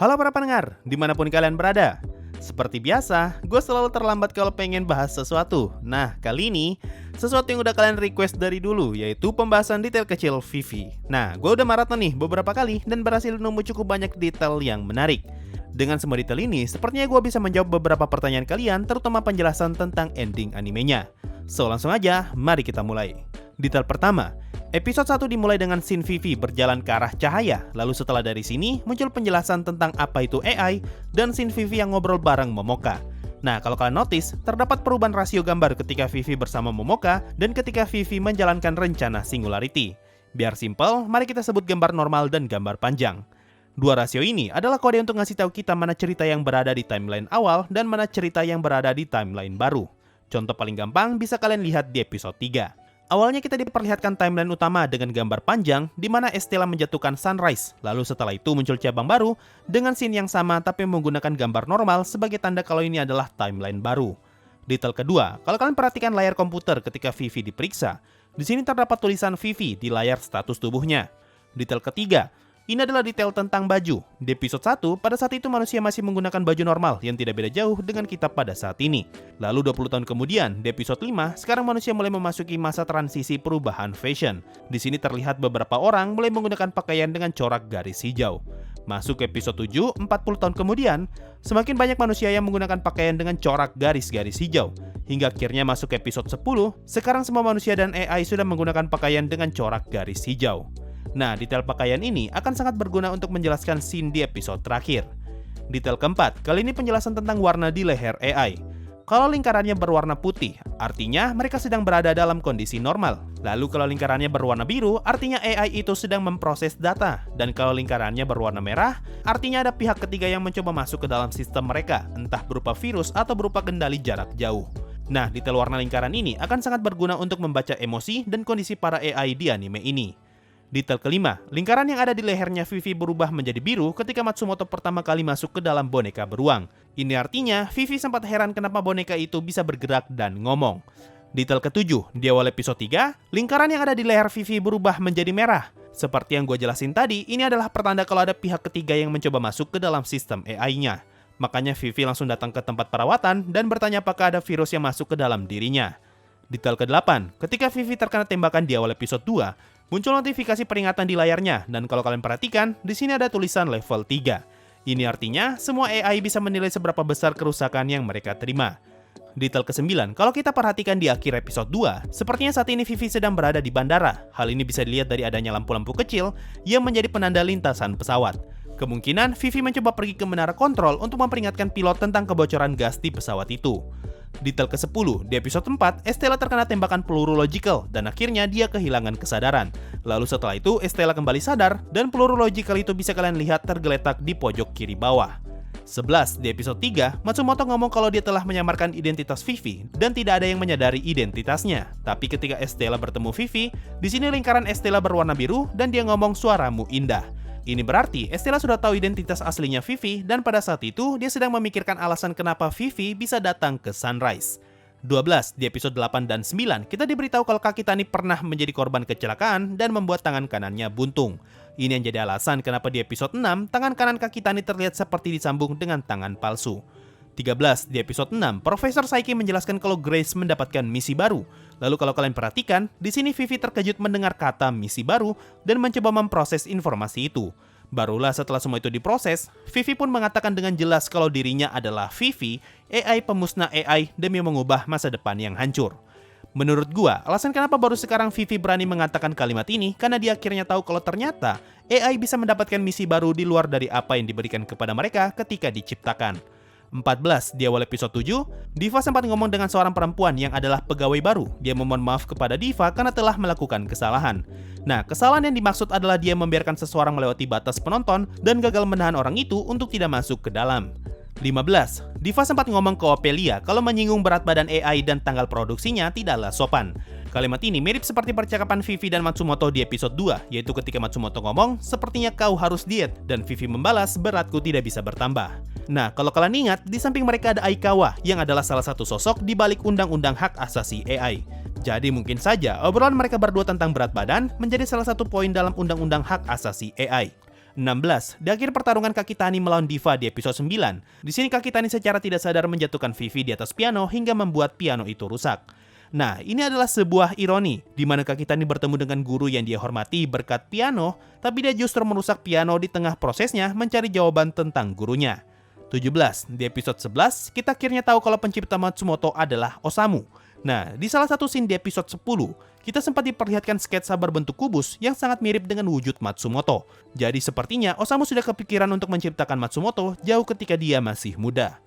Halo para pendengar, dimanapun kalian berada. Seperti biasa, gue selalu terlambat kalau pengen bahas sesuatu. Nah, kali ini, sesuatu yang udah kalian request dari dulu, yaitu pembahasan detail kecil Vivi. Nah, gue udah maraton nih beberapa kali dan berhasil nemu cukup banyak detail yang menarik. Dengan semua detail ini, sepertinya gue bisa menjawab beberapa pertanyaan kalian, terutama penjelasan tentang ending animenya. So, langsung aja, mari kita mulai. Detail pertama, episode 1 dimulai dengan scene Vivi berjalan ke arah cahaya. Lalu setelah dari sini, muncul penjelasan tentang apa itu AI dan scene Vivi yang ngobrol bareng Momoka. Nah, kalau kalian notice, terdapat perubahan rasio gambar ketika Vivi bersama Momoka dan ketika Vivi menjalankan rencana Singularity. Biar simple, mari kita sebut gambar normal dan gambar panjang. Dua rasio ini adalah kode untuk ngasih tahu kita mana cerita yang berada di timeline awal dan mana cerita yang berada di timeline baru. Contoh paling gampang bisa kalian lihat di episode 3. Awalnya kita diperlihatkan timeline utama dengan gambar panjang di mana Estella menjatuhkan Sunrise. Lalu setelah itu muncul cabang baru dengan scene yang sama tapi menggunakan gambar normal sebagai tanda kalau ini adalah timeline baru. Detail kedua, kalau kalian perhatikan layar komputer ketika Vivi diperiksa, di sini terdapat tulisan Vivi di layar status tubuhnya. Detail ketiga, ini adalah detail tentang baju. Di episode 1, pada saat itu manusia masih menggunakan baju normal yang tidak beda jauh dengan kita pada saat ini. Lalu 20 tahun kemudian, di episode 5, sekarang manusia mulai memasuki masa transisi perubahan fashion. Di sini terlihat beberapa orang mulai menggunakan pakaian dengan corak garis hijau. Masuk ke episode 7, 40 tahun kemudian, semakin banyak manusia yang menggunakan pakaian dengan corak garis-garis hijau. Hingga akhirnya masuk ke episode 10, sekarang semua manusia dan AI sudah menggunakan pakaian dengan corak garis hijau. Nah, detail pakaian ini akan sangat berguna untuk menjelaskan scene di episode terakhir. Detail keempat, kali ini penjelasan tentang warna di leher AI. Kalau lingkarannya berwarna putih, artinya mereka sedang berada dalam kondisi normal. Lalu kalau lingkarannya berwarna biru, artinya AI itu sedang memproses data. Dan kalau lingkarannya berwarna merah, artinya ada pihak ketiga yang mencoba masuk ke dalam sistem mereka, entah berupa virus atau berupa kendali jarak jauh. Nah, detail warna lingkaran ini akan sangat berguna untuk membaca emosi dan kondisi para AI di anime ini. Detail kelima, lingkaran yang ada di lehernya Vivi berubah menjadi biru ketika Matsumoto pertama kali masuk ke dalam boneka beruang. Ini artinya, Vivi sempat heran kenapa boneka itu bisa bergerak dan ngomong. Detail ketujuh, di awal episode 3, lingkaran yang ada di leher Vivi berubah menjadi merah. Seperti yang gue jelasin tadi, ini adalah pertanda kalau ada pihak ketiga yang mencoba masuk ke dalam sistem AI-nya. Makanya Vivi langsung datang ke tempat perawatan dan bertanya apakah ada virus yang masuk ke dalam dirinya. Detail ke-8, ketika Vivi terkena tembakan di awal episode 2, muncul notifikasi peringatan di layarnya, dan kalau kalian perhatikan, di sini ada tulisan level 3. Ini artinya, semua AI bisa menilai seberapa besar kerusakan yang mereka terima. Detail ke-9, kalau kita perhatikan di akhir episode 2, sepertinya saat ini Vivi sedang berada di bandara. Hal ini bisa dilihat dari adanya lampu-lampu kecil yang menjadi penanda lintasan pesawat. Kemungkinan Vivi mencoba pergi ke menara kontrol untuk memperingatkan pilot tentang kebocoran gas di pesawat itu. Detail ke-10, di episode 4, Estella terkena tembakan peluru logical dan akhirnya dia kehilangan kesadaran. Lalu setelah itu, Estella kembali sadar dan peluru logical itu bisa kalian lihat tergeletak di pojok kiri bawah. 11, di episode 3, Matsumoto ngomong kalau dia telah menyamarkan identitas Vivi dan tidak ada yang menyadari identitasnya. Tapi ketika Estella bertemu Vivi, di sini lingkaran Estella berwarna biru dan dia ngomong suaramu indah. Ini berarti Estella sudah tahu identitas aslinya Vivi dan pada saat itu dia sedang memikirkan alasan kenapa Vivi bisa datang ke Sunrise. 12, di episode 8 dan 9, kita diberitahu kalau kaki Tani pernah menjadi korban kecelakaan dan membuat tangan kanannya buntung. Ini yang jadi alasan kenapa di episode 6, tangan kanan kaki Tani terlihat seperti disambung dengan tangan palsu. 13, di episode 6, Profesor Saiki menjelaskan kalau Grace mendapatkan misi baru. Lalu kalau kalian perhatikan, di sini Vivi terkejut mendengar kata misi baru dan mencoba memproses informasi itu. Barulah setelah semua itu diproses, Vivi pun mengatakan dengan jelas kalau dirinya adalah Vivi, AI pemusnah AI demi mengubah masa depan yang hancur. Menurut gua, alasan kenapa baru sekarang Vivi berani mengatakan kalimat ini karena dia akhirnya tahu kalau ternyata AI bisa mendapatkan misi baru di luar dari apa yang diberikan kepada mereka ketika diciptakan. 14, di awal episode 7, Diva sempat ngomong dengan seorang perempuan yang adalah pegawai baru. Dia memohon maaf kepada Diva karena telah melakukan kesalahan. Nah, kesalahan yang dimaksud adalah dia membiarkan seseorang melewati batas penonton dan gagal menahan orang itu untuk tidak masuk ke dalam. 15, Diva sempat ngomong ke Ophelia kalau menyinggung berat badan AI dan tanggal produksinya tidaklah sopan. Kalimat ini mirip seperti percakapan Vivi dan Matsumoto di episode 2, yaitu ketika Matsumoto ngomong, sepertinya kau harus diet, dan Vivi membalas, beratku tidak bisa bertambah. Nah, kalau kalian ingat, di samping mereka ada Aikawa, yang adalah salah satu sosok di balik undang-undang hak asasi AI. Jadi mungkin saja obrolan mereka berdua tentang berat badan menjadi salah satu poin dalam undang-undang hak asasi AI. 16. Di akhir pertarungan Kakitani melawan Diva di episode 9. Di sini Kakitani secara tidak sadar menjatuhkan Vivi di atas piano hingga membuat piano itu rusak. Nah, ini adalah sebuah ironi, di mana Kakitani bertemu dengan guru yang dia hormati berkat piano, tapi dia justru merusak piano di tengah prosesnya mencari jawaban tentang gurunya. 17. Di episode 11, kita akhirnya tahu kalau pencipta Matsumoto adalah Osamu. Nah, di salah satu scene di episode 10, kita sempat diperlihatkan sketsa berbentuk kubus yang sangat mirip dengan wujud Matsumoto. Jadi sepertinya Osamu sudah kepikiran untuk menciptakan Matsumoto jauh ketika dia masih muda.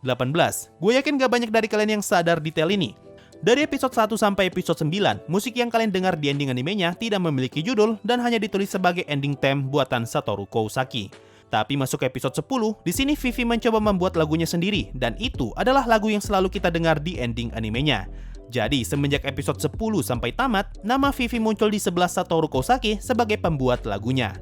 18. Gue yakin gak banyak dari kalian yang sadar detail ini. Dari episode 1 sampai episode 9, musik yang kalian dengar di ending animenya tidak memiliki judul dan hanya ditulis sebagai ending theme buatan Satoru Kousaki. Tapi masuk ke episode 10, di sini Vivi mencoba membuat lagunya sendiri dan itu adalah lagu yang selalu kita dengar di ending animenya. Jadi semenjak episode 10 sampai tamat, nama Vivi muncul di sebelah Satoru Kousaki sebagai pembuat lagunya.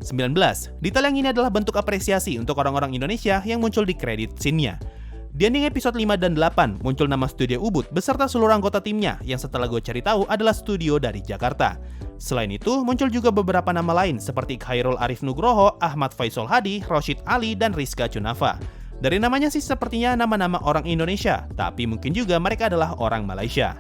19. Detail yang ini adalah bentuk apresiasi untuk orang-orang Indonesia yang muncul di kredit scene-nya. Di ending episode 5 dan 8 muncul nama studio Ubud beserta seluruh anggota timnya yang setelah gue cari tahu adalah studio dari Jakarta. Selain itu, muncul juga beberapa nama lain seperti Khairul Arif Nugroho, Ahmad Faisal Hadi, Roshid Ali, dan Rizka Cunafa. Dari namanya sih sepertinya nama-nama orang Indonesia, tapi mungkin juga mereka adalah orang Malaysia.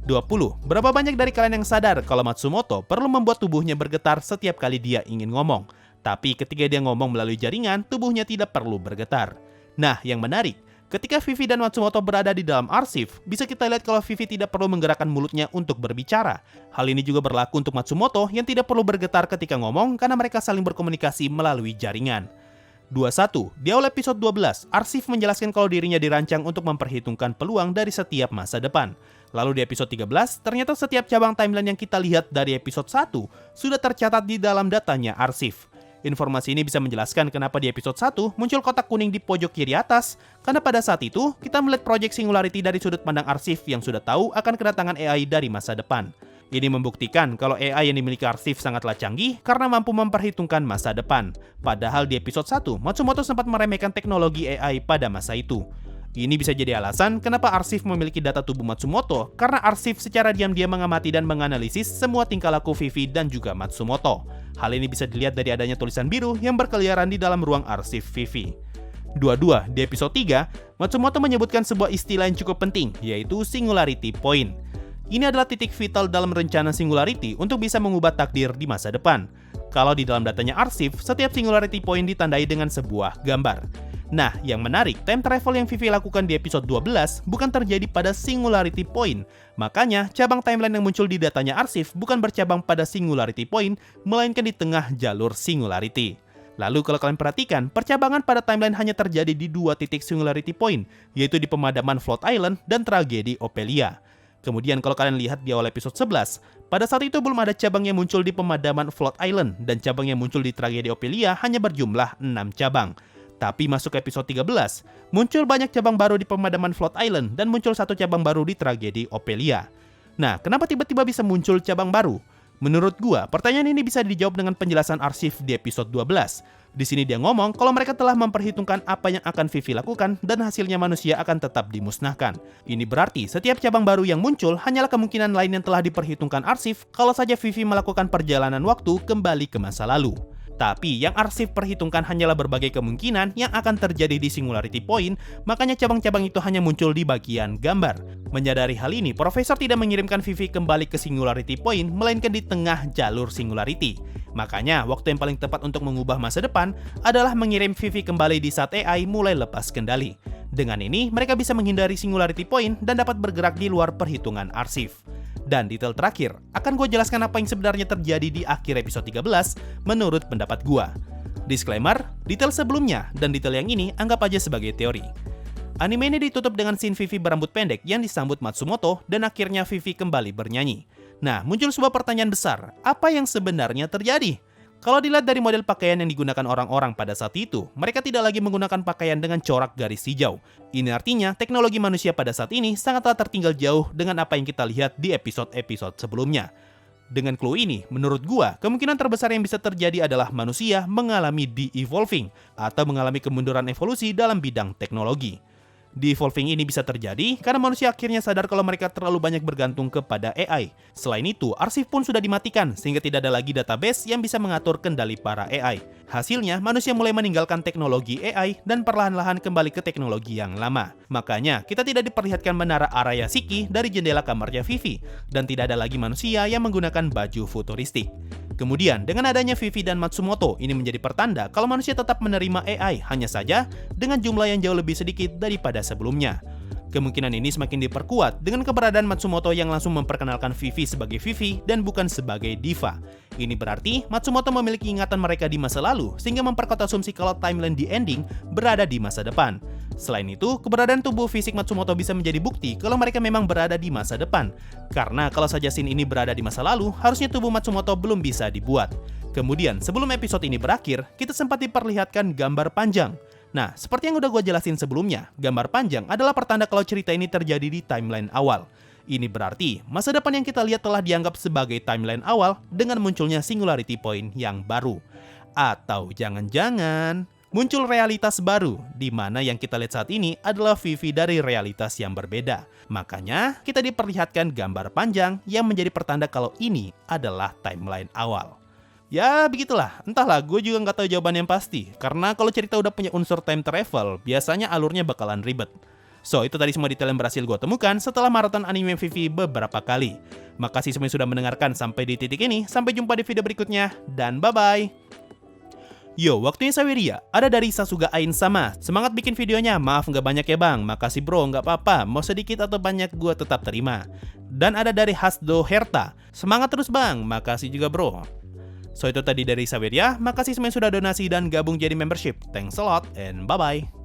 20. Berapa banyak dari kalian yang sadar kalau Matsumoto perlu membuat tubuhnya bergetar setiap kali dia ingin ngomong? Tapi ketika dia ngomong melalui jaringan, tubuhnya tidak perlu bergetar. Nah, yang menarik, ketika Vivi dan Matsumoto berada di dalam arsip, bisa kita lihat kalau Vivi tidak perlu menggerakkan mulutnya untuk berbicara. Hal ini juga berlaku untuk Matsumoto yang tidak perlu bergetar ketika ngomong karena mereka saling berkomunikasi melalui jaringan. 21. Di awal episode 12, arsip menjelaskan kalau dirinya dirancang untuk memperhitungkan peluang dari setiap masa depan. Lalu di episode 13, ternyata setiap cabang timeline yang kita lihat dari episode 1 sudah tercatat di dalam datanya arsip. Informasi ini bisa menjelaskan kenapa di episode 1 muncul kotak kuning di pojok kiri atas, karena pada saat itu kita melihat Project Singularity dari sudut pandang arsip yang sudah tahu akan kedatangan AI dari masa depan. Ini membuktikan kalau AI yang dimiliki arsip sangatlah canggih karena mampu memperhitungkan masa depan. Padahal di episode 1, Matsumoto sempat meremehkan teknologi AI pada masa itu. Ini bisa jadi alasan kenapa arsip memiliki data tubuh Matsumoto, karena arsip secara diam-diam mengamati dan menganalisis semua tingkah laku Vivi dan juga Matsumoto. Hal ini bisa dilihat dari adanya tulisan biru yang berkeliaran di dalam ruang arsip Vivi. 22. Di episode 3, Matsumoto menyebutkan sebuah istilah yang cukup penting, yaitu Singularity Point. Ini adalah titik vital dalam rencana Singularity untuk bisa mengubah takdir di masa depan. Kalau di dalam datanya arsip, setiap Singularity Point ditandai dengan sebuah gambar. Nah, yang menarik, time travel yang Vivi lakukan di episode 12 bukan terjadi pada Singularity Point. Makanya, cabang timeline yang muncul di datanya arsip bukan bercabang pada Singularity Point, melainkan di tengah jalur Singularity. Lalu kalau kalian perhatikan, percabangan pada timeline hanya terjadi di dua titik Singularity Point, yaitu di pemadaman Float Island dan tragedi Ophelia. Kemudian kalau kalian lihat di awal episode 11, pada saat itu belum ada cabang yang muncul di pemadaman Float Island, dan cabang yang muncul di tragedi Ophelia hanya berjumlah 6 cabang. Tapi masuk ke episode 13, muncul banyak cabang baru di pemadaman Float Island dan muncul satu cabang baru di tragedi Ophelia. Nah, kenapa tiba-tiba bisa muncul cabang baru? Menurut gua, pertanyaan ini bisa dijawab dengan penjelasan arsip di episode 12. Di sini dia ngomong kalau mereka telah memperhitungkan apa yang akan Vivi lakukan dan hasilnya manusia akan tetap dimusnahkan. Ini berarti setiap cabang baru yang muncul hanyalah kemungkinan lain yang telah diperhitungkan arsip kalau saja Vivi melakukan perjalanan waktu kembali ke masa lalu. Tapi yang arsip perhitungkan hanyalah berbagai kemungkinan yang akan terjadi di Singularity Point, makanya cabang-cabang itu hanya muncul di bagian gambar. Menyadari hal ini, Profesor tidak mengirimkan Vivi kembali ke Singularity Point, melainkan di tengah jalur Singularity. Makanya, waktu yang paling tepat untuk mengubah masa depan adalah mengirim Vivi kembali di saat AI mulai lepas kendali. Dengan ini, mereka bisa menghindari Singularity Point dan dapat bergerak di luar perhitungan arsip. Dan detail terakhir, akan gue jelaskan apa yang sebenarnya terjadi di akhir episode 13 menurut pendapat gue. Disclaimer, detail sebelumnya dan detail yang ini anggap aja sebagai teori. Anime ini ditutup dengan scene Vivi berambut pendek yang disambut Matsumoto dan akhirnya Vivi kembali bernyanyi. Nah, muncul sebuah pertanyaan besar, apa yang sebenarnya terjadi? Kalau dilihat dari model pakaian yang digunakan orang-orang pada saat itu, mereka tidak lagi menggunakan pakaian dengan corak garis hijau. Ini artinya teknologi manusia pada saat ini sangatlah tertinggal jauh dengan apa yang kita lihat di episode-episode sebelumnya. Dengan clue ini, menurut gua, kemungkinan terbesar yang bisa terjadi adalah manusia mengalami de-evolving atau mengalami kemunduran evolusi dalam bidang teknologi. Devolving ini bisa terjadi karena manusia akhirnya sadar kalau mereka terlalu banyak bergantung kepada AI. Selain itu, arsip pun sudah dimatikan sehingga tidak ada lagi database yang bisa mengatur kendali para AI. Hasilnya, manusia mulai meninggalkan teknologi AI dan perlahan-lahan kembali ke teknologi yang lama. Makanya, kita tidak diperlihatkan menara Arayashiki dari jendela kamarnya Vivi, dan tidak ada lagi manusia yang menggunakan baju futuristik. Kemudian, dengan adanya Vivi dan Matsumoto, ini menjadi pertanda kalau manusia tetap menerima AI, hanya saja dengan jumlah yang jauh lebih sedikit daripada sebelumnya. Kemungkinan ini semakin diperkuat dengan keberadaan Matsumoto yang langsung memperkenalkan Vivi sebagai Vivi dan bukan sebagai diva. Ini berarti Matsumoto memiliki ingatan mereka di masa lalu, sehingga memperkuat asumsi kalau timeline di ending berada di masa depan. Selain itu, keberadaan tubuh fisik Matsumoto bisa menjadi bukti kalau mereka memang berada di masa depan. Karena kalau saja scene ini berada di masa lalu, harusnya tubuh Matsumoto belum bisa dibuat. Kemudian, sebelum episode ini berakhir, kita sempat diperlihatkan gambar panjang. Nah, seperti yang udah gue jelasin sebelumnya, gambar panjang adalah pertanda kalau cerita ini terjadi di timeline awal. Ini berarti, masa depan yang kita lihat telah dianggap sebagai timeline awal dengan munculnya singularity point yang baru. Atau jangan-jangan muncul realitas baru, di mana yang kita lihat saat ini adalah Vivi dari realitas yang berbeda. Makanya, kita diperlihatkan gambar panjang yang menjadi pertanda kalau ini adalah timeline awal. Ya begitulah, entahlah, gue juga nggak tahu jawaban yang pasti. Karena kalau cerita udah punya unsur time travel, biasanya alurnya bakalan ribet. So, itu tadi semua detail yang berhasil gue temukan setelah maraton anime Vivi beberapa kali. Makasih semua yang sudah mendengarkan sampai di titik ini. Sampai jumpa di video berikutnya, dan bye-bye. Yo, waktunya Saweria, ada dari Sasuga Ain sama. Semangat bikin videonya, maaf nggak banyak ya bang. Makasih bro, nggak apa-apa, mau sedikit atau banyak gue tetap terima. Dan ada dari Hasdo Herta, semangat terus bang, makasih juga bro. So itu tadi dari Saweria, makasih semua yang sudah donasi dan gabung jadi membership. Thanks a lot and bye-bye.